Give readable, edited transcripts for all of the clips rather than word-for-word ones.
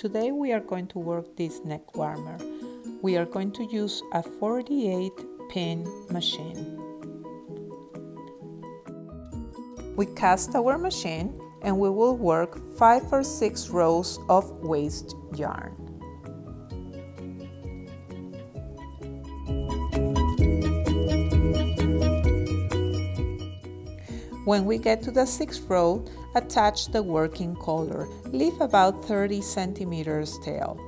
Today we are going to work this neck warmer. We are going to use a 48 pin machine. We cast our machine and we will work 5 or 6 rows of waste yarn. When we get to the 6th row, attach the working collar. Leave about 30 centimeters tail.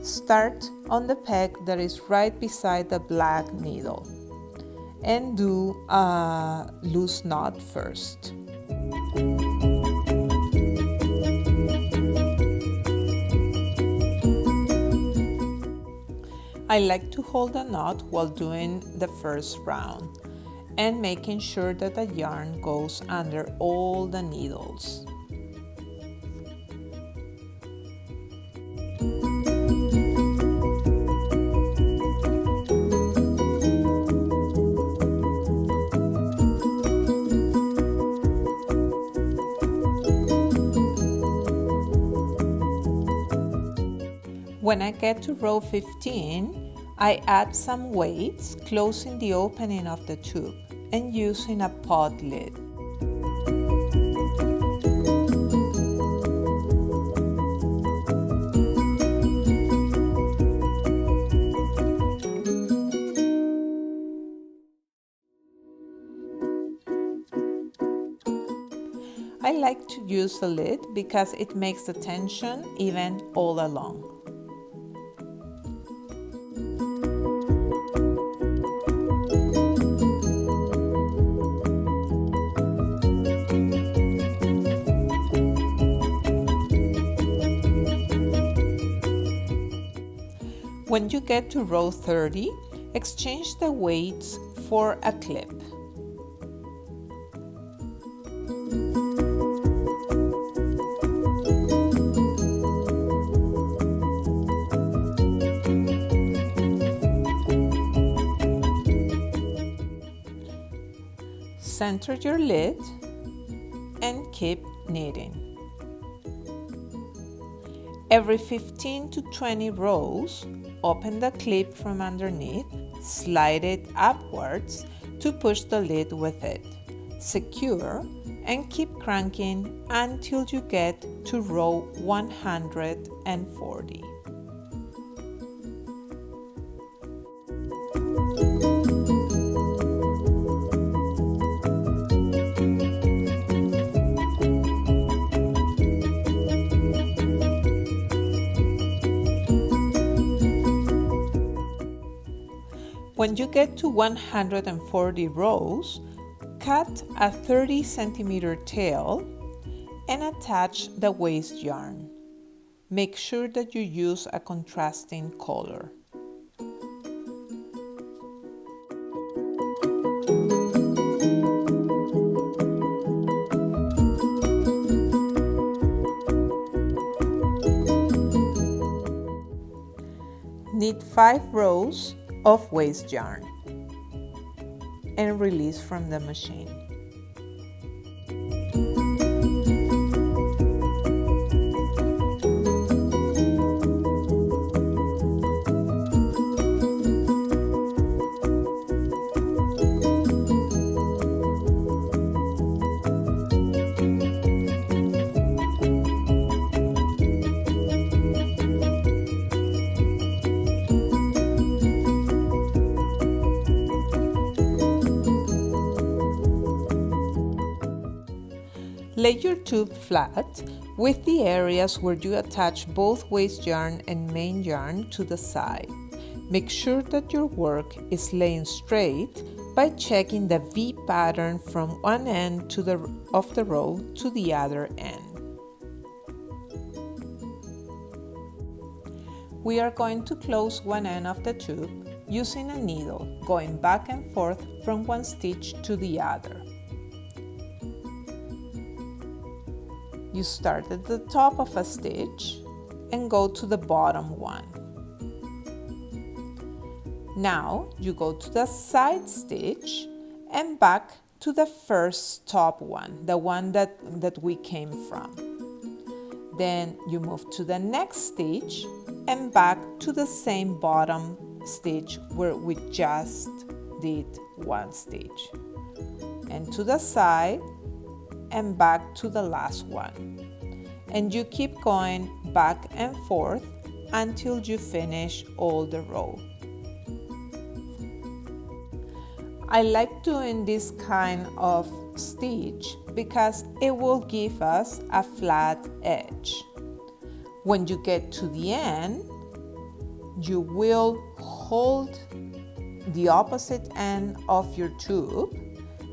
Start on the peg that is right beside the black needle and do a loose knot first. I like to hold the knot while doing the first round and making sure that the yarn goes under all the needles. When I get to row 15, I add some weights, closing the opening of the tube and using a pot lid. I like to use the lid because it makes the tension even all along. When you get to row 30, exchange the weights for a clip. Center your lid and keep knitting. Every 15 to 20 rows, open the clip from underneath, slide it upwards to push the lid with it. Secure and keep cranking until you get to row 140. When you get to 140 rows, cut a 30 centimeter tail and attach the waste yarn. Make sure that you use a contrasting color. Knit 5 rows of waste yarn and release from the machine. Lay your tube flat with the areas where you attach both waste yarn and main yarn to the side. Make sure that your work is laying straight by checking the V pattern from one end of the row to the other end. We are going to close one end of the tube using a needle, going back and forth from one stitch to the other. You start at the top of a stitch and go to the bottom one. Now you go to the side stitch and back to the first top one, the one that we came from. Then you move to the next stitch and back to the same bottom stitch where we just did one stitch, and to the side and back to the last one, and you keep going back and forth until you finish all the row. I like doing this kind of stitch because it will give us a flat edge. When you get to the end, you will hold the opposite end of your tube,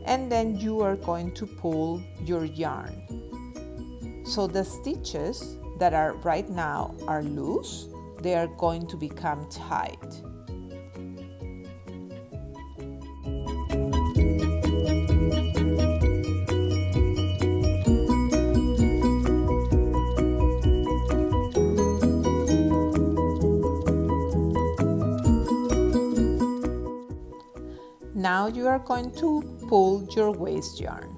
and then you are going to pull your yarn. So the stitches that are right now are loose, they are going to become tight. Now you are going to pull your waist yarn.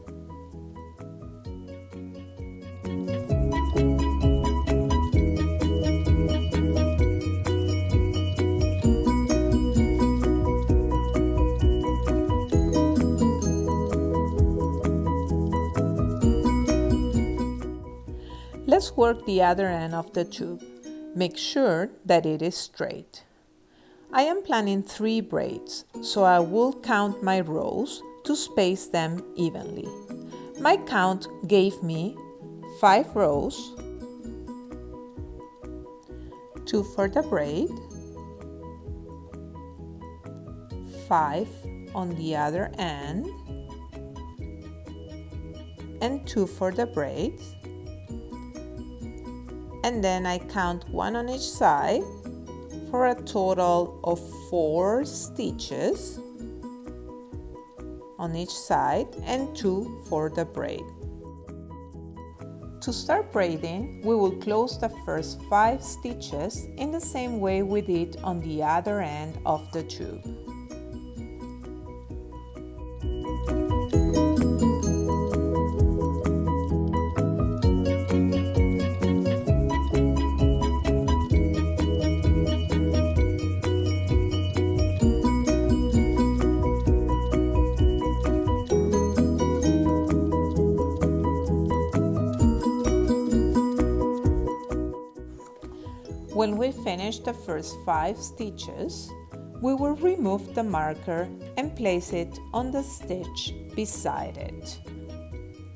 Let's work the other end of the tube. Make sure that it is straight. I am planning 3 braids, so I will count my rows to space them evenly. My count gave me 5 rows, 2 for the braid, 5 on the other end, and 2 for the braids. And then I count 1 on each side for a total of 4 stitches on each side and 2 for the braid. To start braiding, we will close the first 5 stitches in the same way we did on the other end of the tube. When we finish the first 5 stitches, we will remove the marker and place it on the stitch beside it,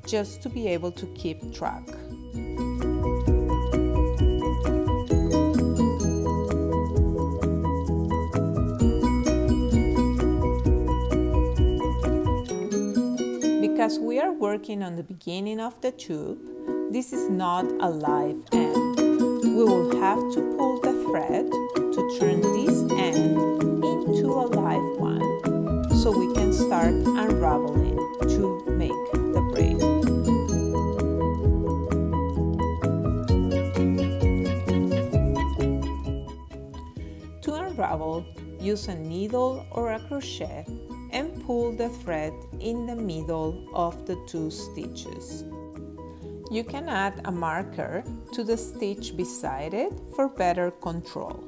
just to be able to keep track. Because we are working on the beginning of the tube, this is not a live end. We will have to pull the thread to turn this end into a live one, so we can start unraveling to make the braid. To unravel, use a needle or a crochet and pull the thread in the middle of the 2 stitches. You can add a marker to the stitch beside it for better control.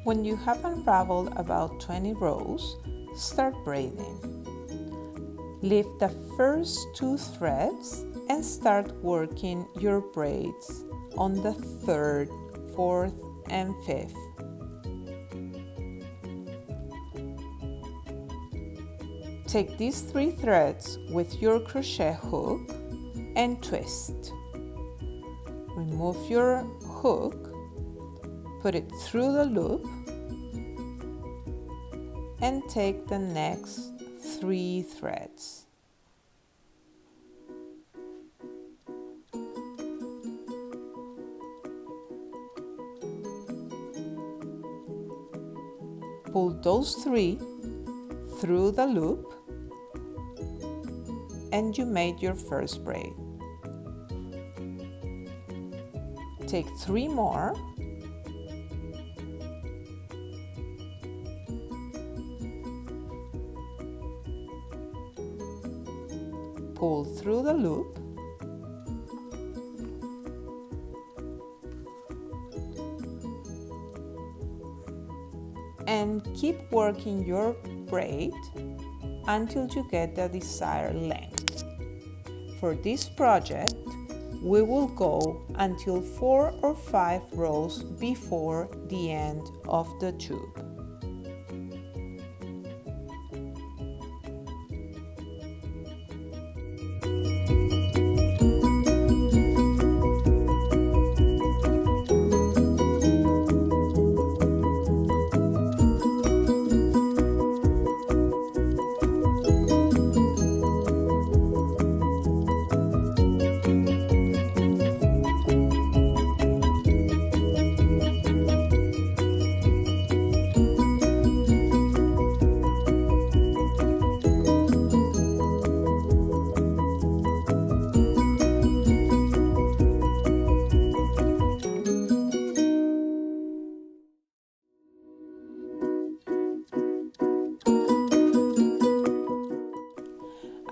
When you have unraveled about 20 rows, start braiding. Lift the first 2 threads and start working your braids on the 3rd, 4th, and 5th. Take these 3 threads with your crochet hook and twist. Remove your hook, put it through the loop, and take the next 3 threads. Pull those 3 through the loop and you made your first braid. Take 3 more pull through the loop and keep working your braid until you get the desired length. For this project, we will go until 4 or 5 rows before the end of the tube.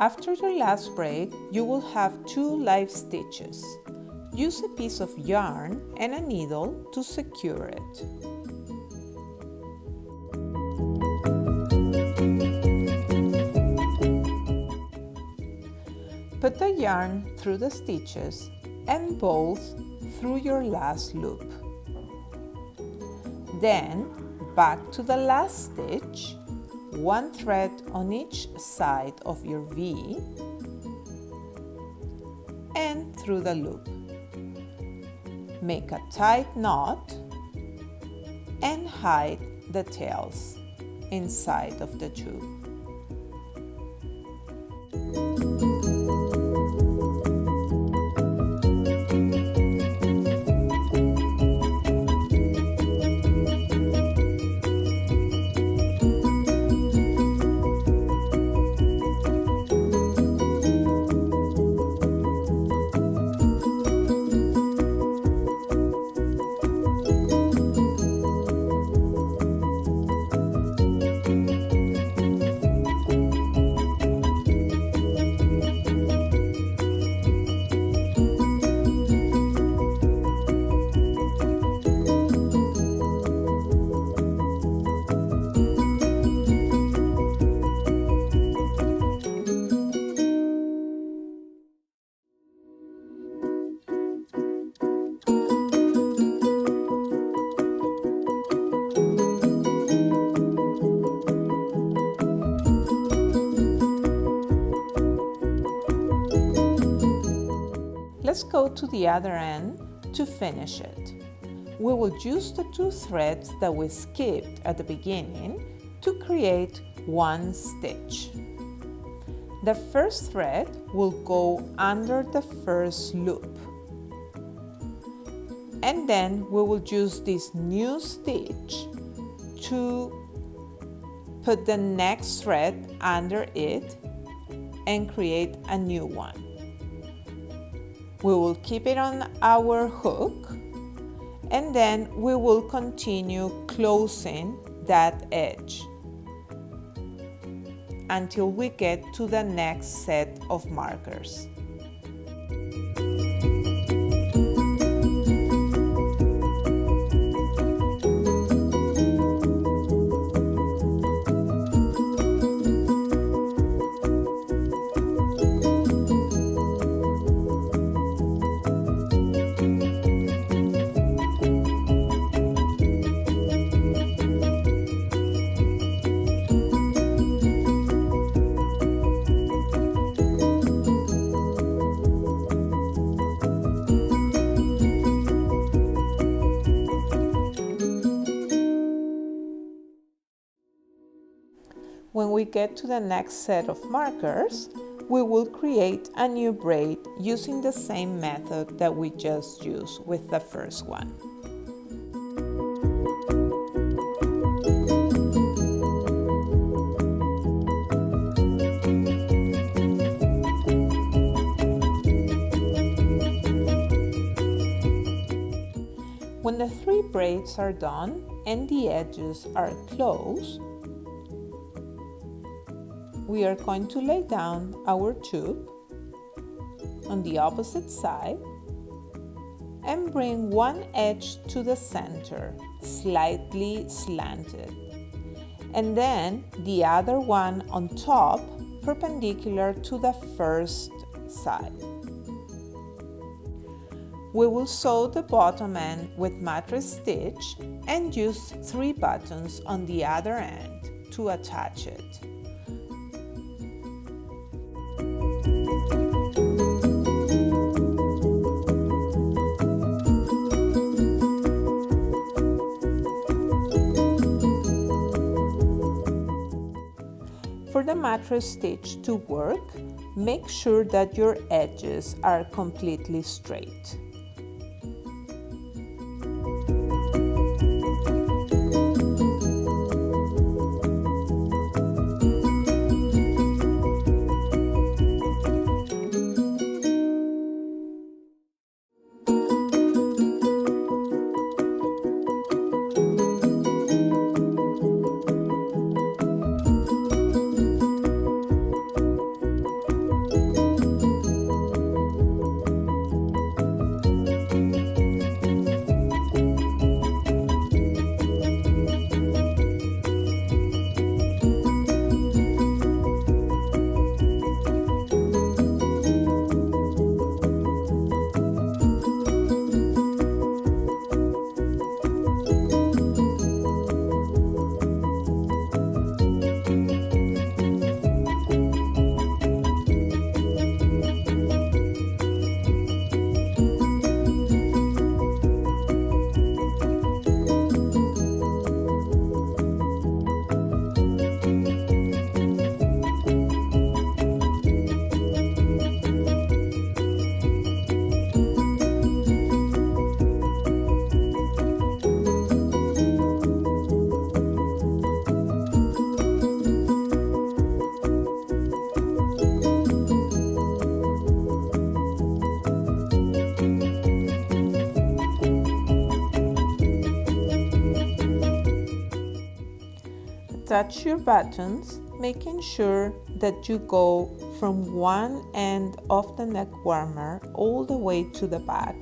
After your last braid, you will have 2 live stitches. Use a piece of yarn and a needle to secure it. Put the yarn through the stitches and both through your last loop. Then back to the last stitch, 1 thread on each side of your V and through the loop. Make a tight knot and hide the tails inside of the tube. Let's go to the other end to finish it. We will use the 2 threads that we skipped at the beginning to create 1 stitch. The first thread will go under the first loop. And then we will use this new stitch to put the next thread under it and create a new one. We will keep it on our hook and then we will continue closing that edge until we get to the next set of markers. When we get to the next set of markers, we will create a new braid using the same method that we just used with the first one. braids are done and the edges are closed, we are going to lay down our tube on the opposite side and bring one edge to the center, slightly slanted, and then the other one on top, perpendicular to the first side. We will sew the bottom end with mattress stitch and use 3 buttons on the other end to attach it. For the mattress stitch to work, make sure that your edges are completely straight. Attach your buttons, making sure that you go from one end of the neck warmer all the way to the back.